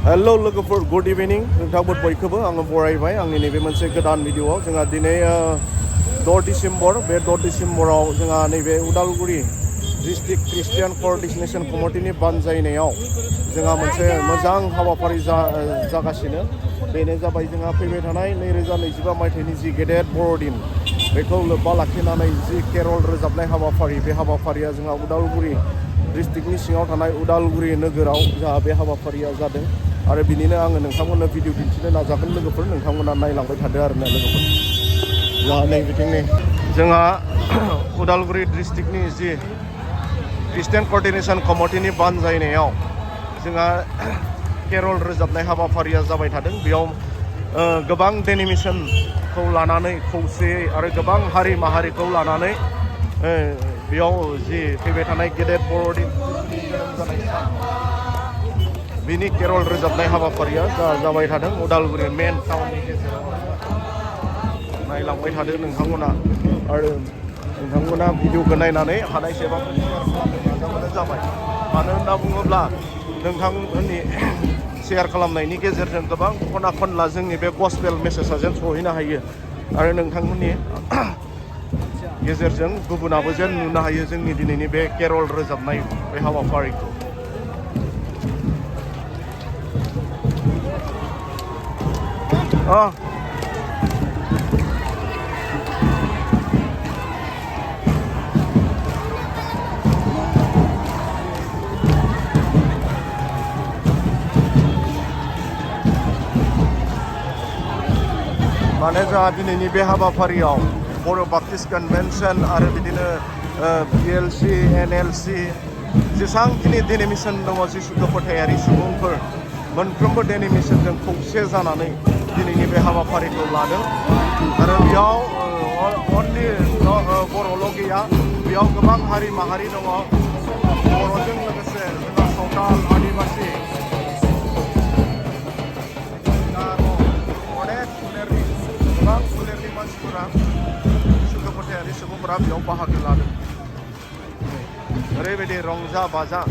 Hello लोगोफोर good इभिनिं नोंथांमोन बयखौबो आङो बरायबाय आंनि नैबे मोनसे गोदान भिडिअ'आव जोंहा दिनै 6 डिसेम्बर बे 6 डिसेम्बराव जोंहा नैबे उदालगुरि डिस्ट्रिक्ट क्रिस्टियान क'अर्डिनेशन कमिटिनि बानजायनायाव जोंहा मोनसे मोजां हाबाफारि जागासिनो बेनो जाबाय जोंहा फैबाय थानाय 2025 मायथाइनि जि गेदेर बर'दिन बेखौ लोब्बा लाखिनानै जि केरल रोजाबनाय हाबाफारि बे हाबाफारिया जोंहा उदालगुरि डिस्ट्रिक्टनि सिङाव थानाय उदालगुरि नोगोराव जोंहा बे हाबाफारिया जादों आरो बिनिनो आङो नोंथांमोननो भिडिअ दिन्थिनो नाजागोन लोगोफोर नोंथांमोना नायलांबाय थादो आरोना लोगोफोर जोंहा नै बिथिंनि जोंहा उदालगुरि डिस्ट्रिक्टनि जि क्रिस्टियान क'अर्डिनेशन कमिटिनि बानजायनायाव जोंहा केरल रोजाबनाय हाबाफारिया जाबाय थादों बेयाव गोबां डेनिमेसनखौ लानानै खौसेयै आरो गोबां हारि माहारिखौ लानानै बेयाव जि फैबाय थानाय गेदेर बर'दिन जोनोम जानाय सान बिनि केरल रोजाबनाय हाबाफारिया जाबाय थादों उदालगुरि मेन टाउननि गेजेराव नायलांबाय थादों नोंथांमोना आरो नोंथांमोना भिडिअखौ नायनानै हानायसेबां शेयार खालामनो नाजाबानो जाबाय मानो होनना बुङोब्ला नोंथांमोननि शेयार खालामनायनि गेजेरजों गोबां खना खनला जोंनि बे गस्पेल मेसेजआ जेन सहैनो हायो आरो नोंथांमोननि गेजेरजों गुबुनाबो जेन नुनो हायो जोंनि दिनैनि बे केरल रोजाबनाय बे हाबाफारिखौ माने जोंहा दिनैनि बे हाबाफारियाव बर' बाप्टिस्ट कन्वेन्सन आरो बिदिनो PLC NLC जेसेबांखिनि डेनिमेसन दङ जिसुखौ फोथायारि सुबुंफोर मोनफ्रोमबो डेनिमेसनजों खौसे जानानै दिनैनि बे हाबाफारिखौ लादों आरो बेयाव अनलि बर'ल' गैया बेयाव गोबां हारि माहारि दङ बर'जों लोगोसे जोंहा सावताल आदिबासि गोबां फोलेरनि मानसिफोरा जिसुखौ फोथायारि सुबुंफोरा बेयाव बाहागो लादों ओरैबायदि रंजा बाजा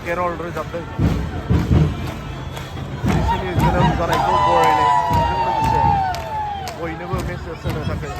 केरल रोजाबदों जिसुनि जोनोम जानायखौ बरायनायजों लोगोसे बयनोबो मेसेज होनो थाखाय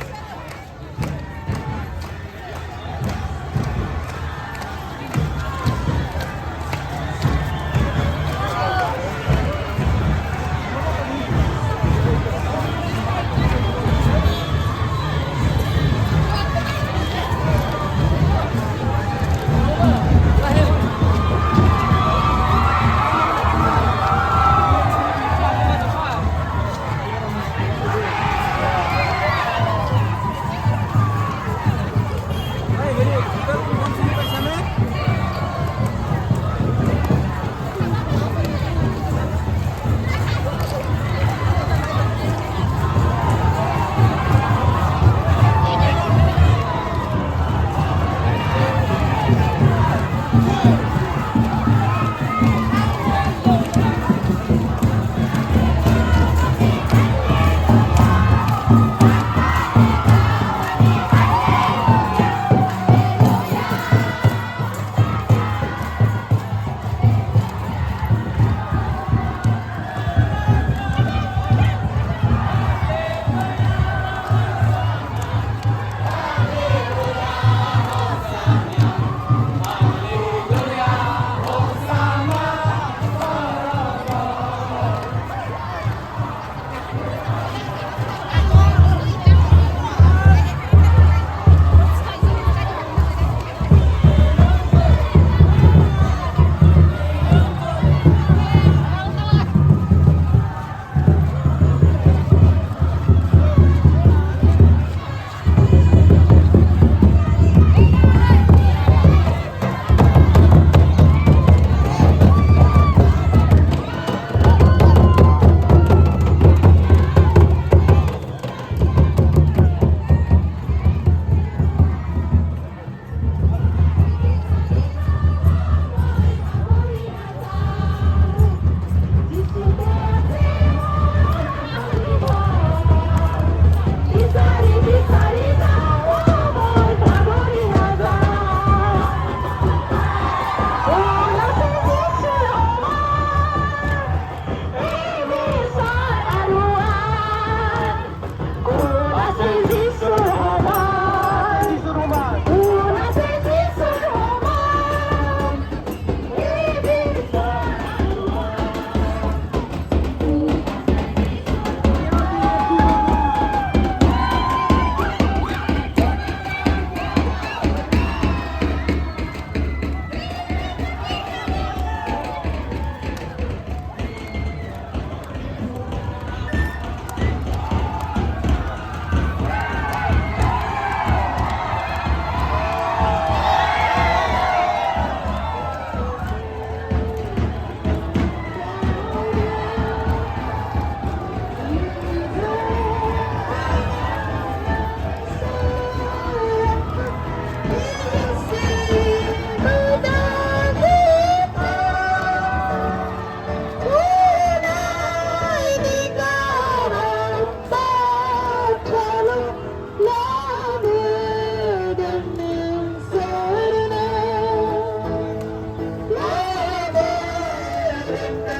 Thank you,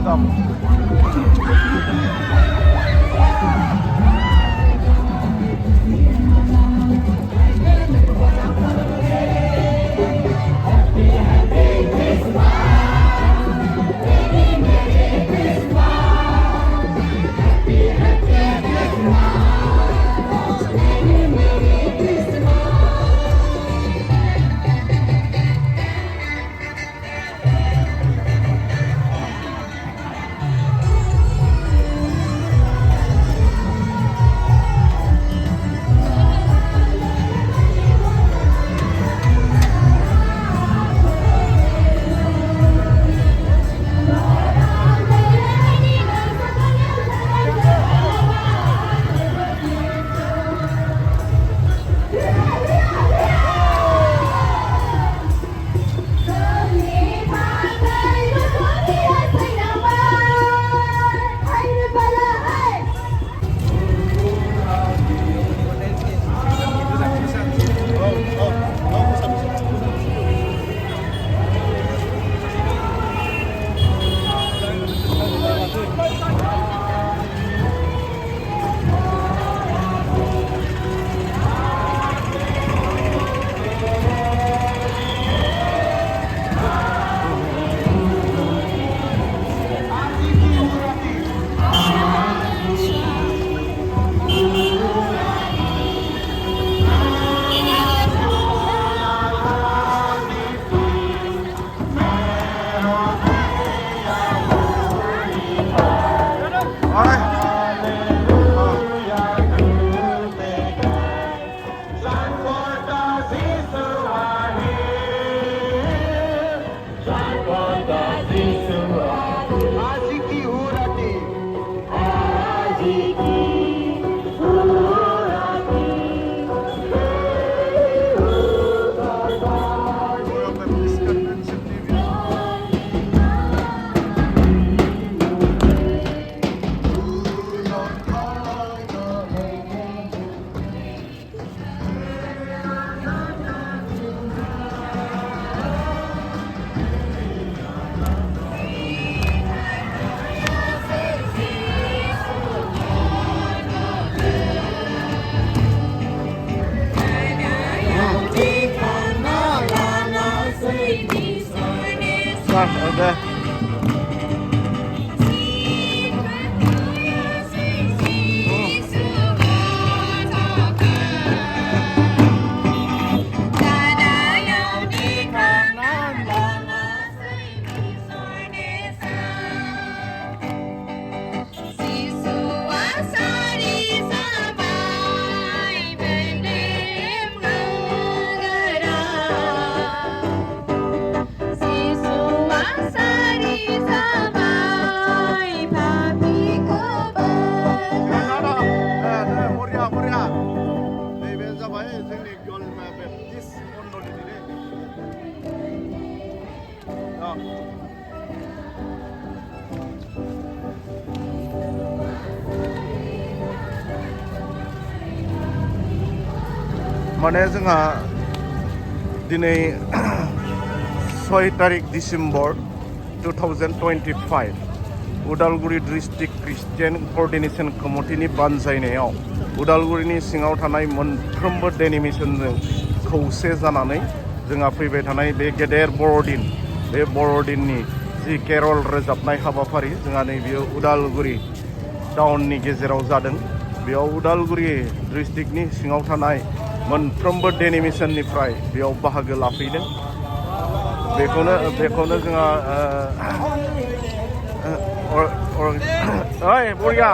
welcome. माने जोंहा दिनै 6 तारिख डिसेम्बर 2025 उदालगुरि डिस्ट्रिक्ट क्रिस्टियान क'र्डिनेशन कमिटिनि बानजायनायाव उदालगुरिनि सिङाव थानाय मोनफ्रोमबो डेनिमेशनजों खौसे जानानै जोंहा फैबाय थानाय बे गेदेर बर'दिन बे बर'दिननि जि केरल रोजाबनाय हाबाफारि जोंहा नैबेयो उदालगुरि टाउननि गेजेराव जादों। बेयाव उदालगुरि डिस्ट्रिक्टनि सिङाव थानाय मोनफ्रोमबो डेनिमेशननिफ्राय बेयाव बाहागो लाफैदों। बेखौनो जोंहा बरिया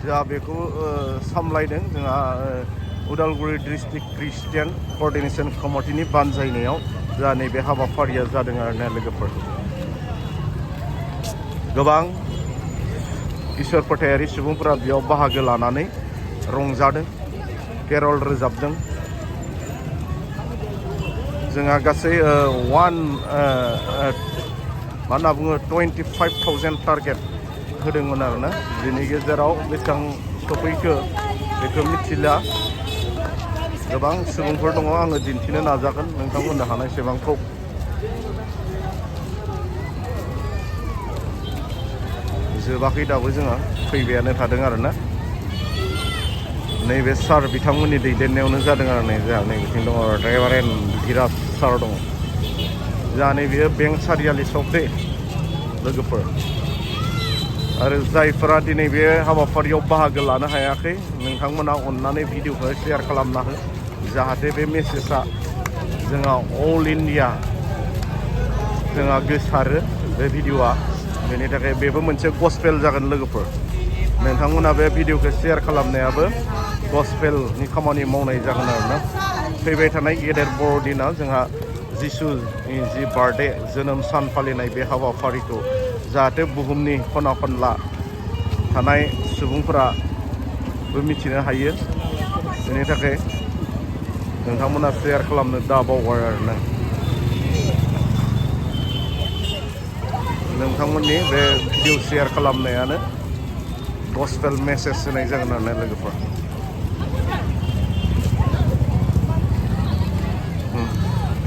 जोंहा बेखौ सामलायदों जोंहा उदालगुरि डिस्ट्रिक्ट क्रिस्टियान क'र्डिनेशन कमिटिनि बानजायनायाव जोंहा नैबे हाबाफारिया जादों आरोना लोगोफोर। गोबां इसोर फोथायारि सुबुंफोरा बेयाव बाहागो लानानै रंजादों, केरल रोजाबदों। जोंहा गासै मा होनना बुङो 25,000 टारगेट होदोंमोन आरोना। बेनि गेजेराव बेसेबां सफैखो बेखौ मिथिला। गोबां सुबुंफोर दङ, आङो दिन्थिनो नाजागोन नोंथांमोननो हानायसेबांखौ। जोबाखै दाबो जोंहा फैबायानो थादों आरोना। नैबे सार बिथांमोननि दैदेननायावनो जादों आरो जोंहा नैबेथिं दङ रेभारेन्ड धिराज सार दङ। जोंहा नैबेयो बेंक सारियालि सक दे लोगोफोर। आरो जायफोरा दिनै बे हाबाफारियाव बाहागो लानो हायाखै नोंथांमोना अननानै भिडिअखौ शेयार खालामना हो, जाहाथे बे मेसेजआ जोंहा अल इन्डिया जोंहा गोसारो बे भिडिअआ। बेनि थाखाय बेबो मोनसे गस्पेल जागोन लोगोफोर। नोंथांमोना बे भिडिअखौ शेयार खालामनायाबो गस्पेलनि खामानि मावनाय जागोन आरोना। फैबाय थानाय गेदेर बर'दिना जोंहा जिसुनि जि बार्थडे जोनोम सान फालिनाय बे हाबाफारिखौ जाहाथे बुहुमनि खना खनला थानाय सुबुंफोराबो मिथिनो हायो। बेनि थाखाय नोंथांमोना शेयार खालामनो दा बावगार आरोना। नोंथांमोननि बे भिडिअ शेयार खालामनायानो गस्पेल मेसेज होनाय जागोन आरोना लोगोफोर।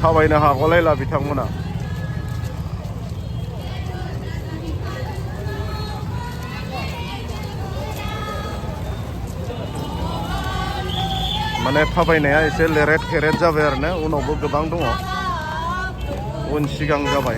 थाबायनो हागलायला बिथांमोना। माने थाबायनाया एसे लेरेद खेरेद जाबाय आरोना। उनावबो गोबां दङ, उन सिगां जाबाय।